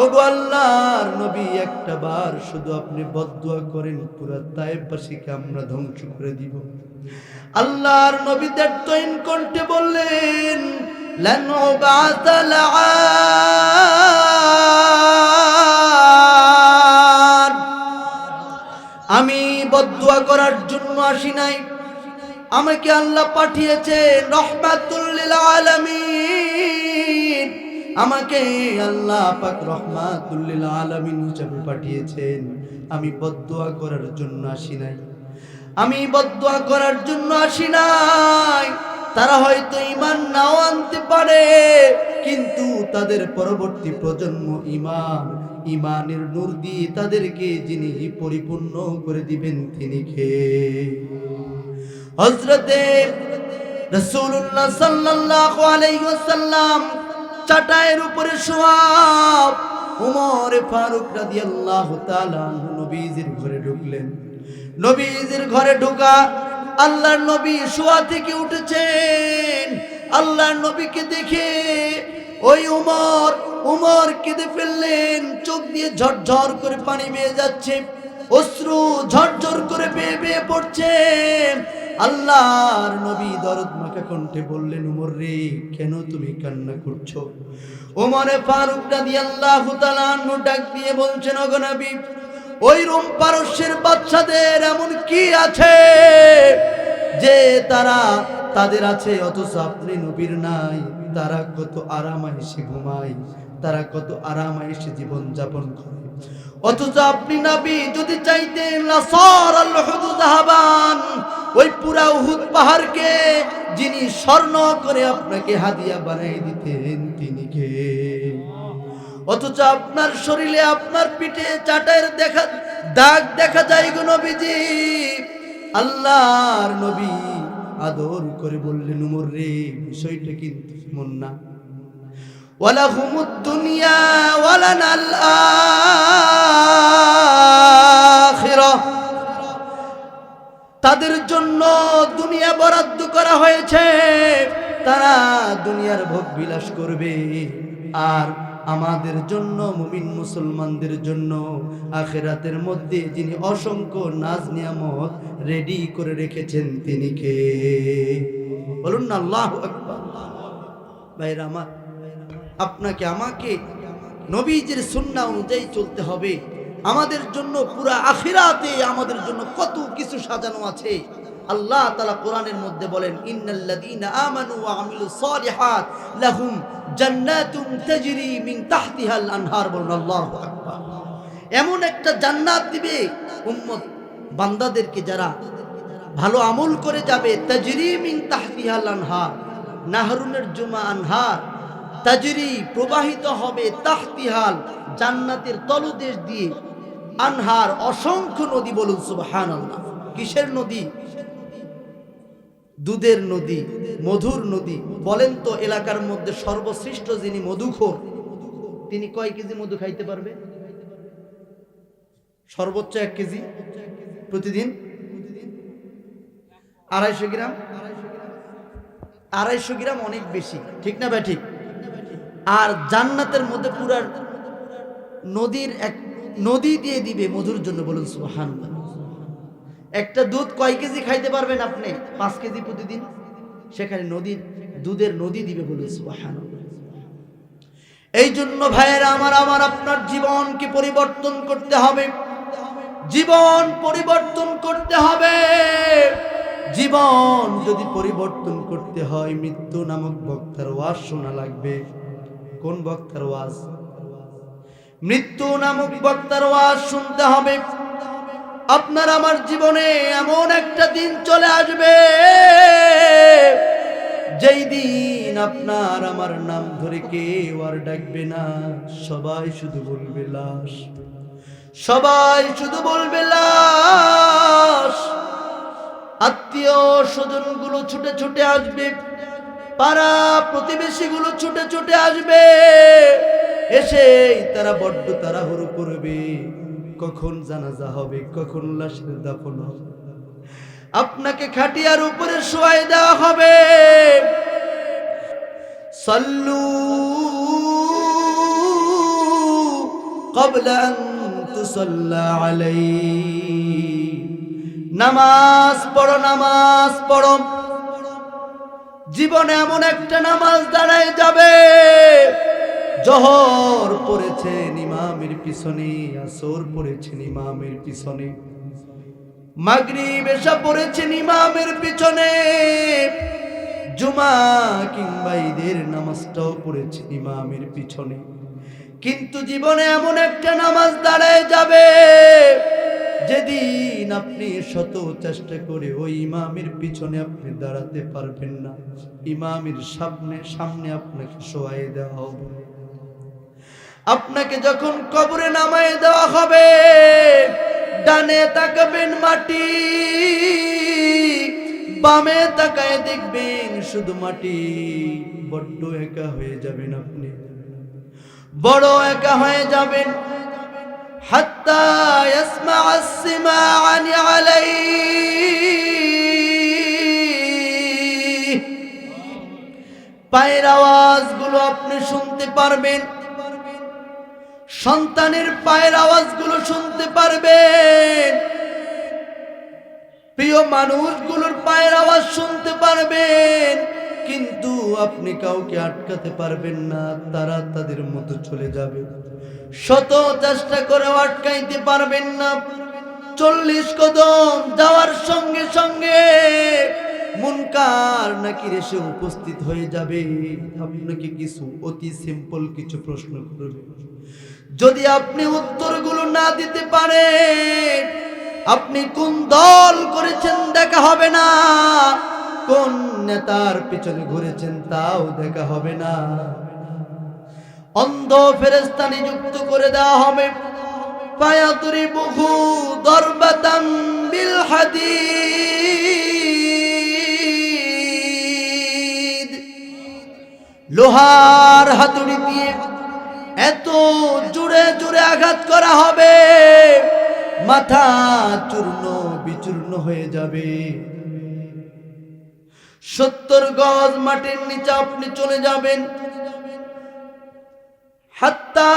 ওগো আল্লাহর নবী, একটা বার শুধু আপনি বদদুয়া করেন, পুরা তায়েফবাসীকে আমরা ধ্বংস করে দিব। আল্লাহর নবী দেড়তইন কণ্ঠে বললেন, লান উবাতা লাআন, আমি বদদুয়া করার জন্য আসি নাই, আমাকে আল্লাহ পাঠিয়েছেন রহমাতুল লিল আলামিন। আমাকে আল্লাহ পাক রহমাতুল লিল আলামিন হিসেবে পাঠিয়েছেন। আমি বদদুয়া করার জন্য আসি নাই, আমি বদদুয়া করার জন্য আসি নাই। তারা হয়তো ঈমান নাও আনতে পারে, কিন্তু তাদের পরবর্তী প্রজন্ম ঈমানের নূর দিয়ে তাদেরকে যিনি পরিপূর্ণ করে দিবেন তিনি কে? হযরতে রাসূলুল্লাহ সাল্লাল্লাহু আলাইহি ওয়াসাল্লাম চাটাইয়ের উপরে শোয়া ওমর ফারুক রাদিয়াল্লাহু তাআলা নবীজির ঘরে ঢুকলেন। নবীজির ঘরে ঢোকা আল্লাহর নবী শোয়া থেকে উঠেছেন। আল্লাহর নবীকে দেখে ওই উমর কেঁদে ফেললেন। চোখ দিয়ে ঝরঝর করে পানি বেয়ে যাচ্ছে, অশ্রু ঝরঝর করে বেয়ে বেয়ে পড়ছে। আল্লাহর নবী দরদ মাখা কণ্ঠে বললেন, উমর রে, কেন তুমি কান্না করছো? ওমরে ফারুক রাদিয়াল্লাহু তাআলা আনহু ডাক দিয়ে বলছেন, ওগো নবী, ওই রোম পারস্যের বাদশাদের এমন কি আছে যে তাদের আছে অথচ আপনি নবীর নাই? তারা কত আরামায়েশে ঘুমায়, তারা কত আরামায়েশে জীবন যাপন করে, অথচ আপনি নবী যদি চাইতেন লাসার আল উহুদ যাহাবান, ওই পুরা উহুদ পাহাড়কে যিনি স্বর্ণ করে আপনাকে হাদিয়া বানিয়ে দিতেন তিনি কে? অথচ আপনার শরীরে, আপনার পিঠে চাটাইয়ের দাগ দেখা যায় গো নবীজি। আল্লাহর নবী আদর করে বললেন, উমর রে, বিষয়টা কিন্তু এমন না। ওয়ালাহুমুদ দুনিয়া ওয়ালানাল আখিরাহ, তাদের জন্য দুনিয়া বরাদ্দ করা হয়েছে, তারা দুনিয়ার ভোগ বিলাস করবে, আর আমাদের জন্য, মুমিন মুসলমানদের জন্য আখিরাতের মধ্যে যিনি অসংখ্য নাজ নিয়ামত রেডি করে রেখেছেন তিনি কে? বলুন না আল্লাহু আকবার। ভাইরা আমার, আপনাকে আমাকে নবীজির সুন্নাহ অনুযায়ী চলতে হবে। আমাদের জন্য পুরা আখিরাতে আমাদের জন্য কত কিছু সাজানো আছে। আল্লাহ তাআলা কোরআনের মধ্যে বলেন, ইন্নাল্লাযীনা আমানু ওয়া আমিলুস সালিহাত লাহুম জান্নাতুন তাজরি মিন তাহতিহাল আনহার। বলুন আল্লাহু আকবার। এমন একটা জান্নাত দিবে উম্মত বান্দাদেরকে যারা ভালো আমল করে যাবে। তাজরি মিন তাহতিহাল আনহার, নাহরুনের জুমা আনহার, তাজরি প্রবাহিত হবে, তাহতিহাল জান্নাতের তলদেশ দিয়ে, আনহার অসংখ্য নদী। বলুন সুবহানাল্লাহ। কিসের নদী? দুধের নদী, মধুর নদী। বলেন তো, এলাকার মধ্যে সর্বশ্রেষ্ঠ যিনি মধুখোর, তিনি কয় কেজি মধু খাইতে পারবে? সর্বোচ্চ 1 কেজি প্রতিদিন। 250 গ্রাম। 250 গ্রাম অনেক বেশি, ঠিক না ভাই? ঠিক। আর জান্নাতের মধ্যে পুরা নদী দিয়ে দিবে মধুর জন্য। বলুন সুবহানাল্লাহ। একটা দুধ কয় কেজি খাইতে পারবেন আপনি? 5 কেজি প্রতিদিন। সেখানে দুধের নদী দিবে। বলুন সুবহানাল্লাহ। এই জন্য ভাইয়েরা আমার, আপনার জীবনকে পরিবর্তন করতে হবে। জীবন পরিবর্তন করতে হবে। জীবন যদি পরিবর্তন করতে হয়, মৃত্যু নামক বক্তার ওয়াজ শোনা লাগবে। কোন বক্তার ওয়াজ? মৃত্যু নামক বক্তার ওয়াজ শুনতে হবে। আপনার আমার জীবনে এমন একটা দিন চলে আসবে, যেই দিন আপনার আমার নাম ধরে কেউ আর ডাকবে না। সবাই শুধু বলবে লাশ, সবাই শুধু বলবে লাশ। আত্মীয় স্বজন গুলো ছুটে ছুটে আসবে, পাড়া প্রতিবেশী গুলো ছুটে ছুটে আসবে। এসে তারা বড্ড তাড়াহুড়ো করবে, কখন জানাজা হবে, কখন লাশের দাফন হবে। আপনাকে খাটিয়ার উপরে শোয়াই দেওয়া হবে। সাল্লু ক্বাবলা আন তুসাল্লা আলাইহি। নামাজ পড়ো, নামাজ পড়ো। জীবনে এমন একটা নামাজ দাঁড়ায় যাবে, জোহর পড়েছেন ইমামের পিছনে, আসর পড়েছেন ইমামের পিছনে, মাগরিব এশা পড়েছেন ইমামের পিছনে, জুমা কিংবা ঈদের নামাজটাও পড়েছেন ইমামের পিছনে। কিন্তু জীবনে এমন একটা নামাজ দাঁড়ায় যাবে, যেদিন আপনি শত চেষ্টা করে ওই ইমামের পিছনে আপনি দাঁড়াতে পারবেন না, ইমামের সামনে আপনাকে শোয়াই দেওয়া হবে। আপনাকে যখন কবরে নামায় দেওয়া হবে, ডানে তাকাবেন মাটি, বামে তাকায় দেখবেন শুধু মাটি। বড্ড একা হয়ে যাবেন আপনি, বড় একা হয়ে যাবেন। হাত্তা ইয়াসমা আসসিমাআন আলাইহি, পায়ের আওয়াজগুলো আপনি শুনতে পারবেন, সন্তানের পায়ের আওয়াজগুলো শুনতে পারবেন, প্রিয় মানুষগুলোর পায়ের আওয়াজ শুনতে পারবেন। কিন্তু আপনি কাউকে আটকাতে পারবেন না, তারা তাদের মতো চলে যাবে। শত চেষ্টা করে আটকাইতে পারবেন না। 40 কদম যাওয়ার সঙ্গে সঙ্গে মুনকার নাকির এসে উপস্থিত হয়ে যাবে। আপনাকে কিছু অতি সিম্পল কিছু প্রশ্ন করবে, যদি আপনি উত্তরগুলো না দিতে পারেন, আপনি কোন দল করেছেন দেখা হবে না, কোন নেতার পিছনে ঘুরেছেন তাও দেখা হবে না। অন্ধ ফেরেশতা নিযুক্ত করে দেওয়া হবে। ফায়াদরিবুহু দরবাতাম বিল হাদিদ, লোহার হাতুড়ি দিয়ে এত জোরে জোরে আঘাত করা হবে, মাথা চূর্ণ বিচূর্ণ হয়ে যাবে। 70 গজ মাটির নিচে আপনি চলে যাবেন। হাত্তা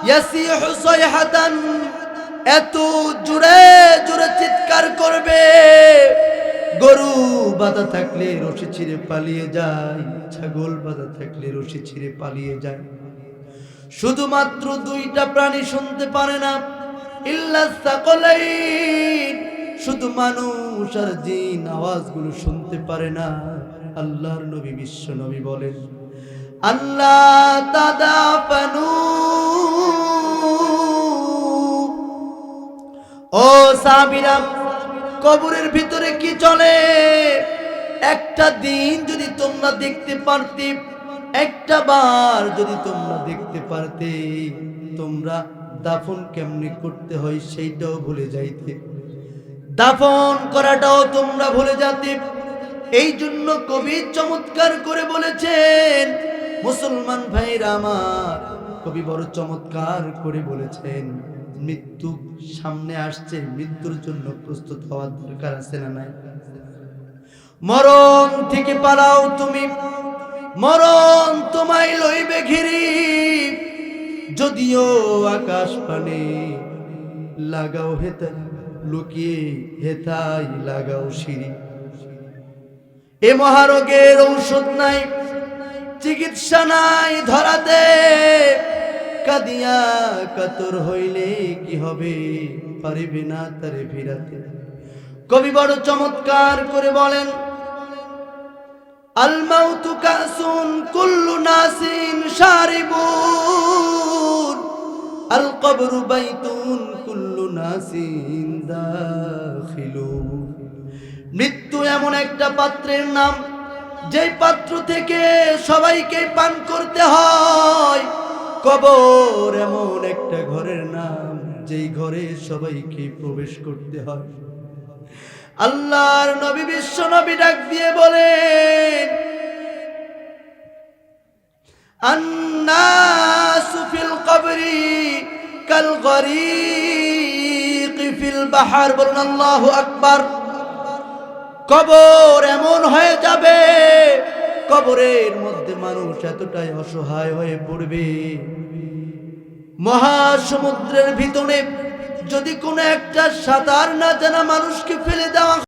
ইয়াসিহু সাইহাতান, এত জোরে জোরে চিৎকার করবে, গরু বাঁধা থাকলে রশি ছিঁড়ে পালিয়ে যায়, ছাগল বাঁধা থাকলে রশি ছিঁড়ে পালিয়ে যায়। শুধুমাত্র 2টা প্রাণী শুনতে পারে না, ইল্লা সাকালাইন, শুধু মানুষ আর জিন আওয়াজগুলো শুনতে পারে না। আল্লাহর নবী বিশ্ব নবী বলেন, আল্লাহ তাদাফানু, ও সাহাবীরা, কবরের ভিতরে কি চলে একটা দিন যদি তোমরা দেখতে পারতে, একটা বার যদি তোমরা দেখতে পারতে, তোমরা দাফন কেমনে করতে হয় সেইটাও ভুলে যাইতে, দাফন করাটাও তোমরা ভুলে যেতে। এই জন্য কবি চমৎকার করে বলেছেন, মুসলমান ভাইরা আমার, কবি বড় চমৎকার করে বলেছেন, মৃত্যু সামনে আসছে, মৃত্যুর জন্য প্রস্তুত হওয়ার দরকার আছে না নাই? মরণ থেকে পালাও তুমি, মরণ তোমায় লইবে ঘিরি, যদিও আকাশ পানে লাগাও হেতা, লুকিয়ে হেতাই লাগাও সিঁড়ি। এ মহারোগের ঔষধ নাই, চিকিৎসা নাই ধরাতে, কাঁদিয়া কাতর হইলে কি হবে, পারিবে না তারে ফিরাতে। কবি বড় চমৎকার করে বলেন, আল মাউতু কাসুন কুল্লু নাসিন শারিবুন, আল কবরু বাইতুন কুল্লু নাসিন দাখিলুন। মৃত্যু এমন একটা পাত্রের নাম, যেই পাত্র থেকে সবাইকে পান করতে হয়। কবর এমন একটা ঘরের নাম, যেই ঘরে সবাইকে প্রবেশ করতে হয়। আল্লাহর নবী বিশ্ব নবী ডাক দিয়ে বলেন, আন্নাসু ফিল কবরি কাল গরীক ফিল বাহর। বলুন আল্লাহু আকবার। কবর এমন হয়ে যাবে, কবরের মধ্যে মানুষ এতটাই অসহায় হয়ে পড়বে, মহাসমুদ্রের ভিতরে যদি কোনো একটা সাঁতার না জানা মানুষকে ফেলে দেওয়া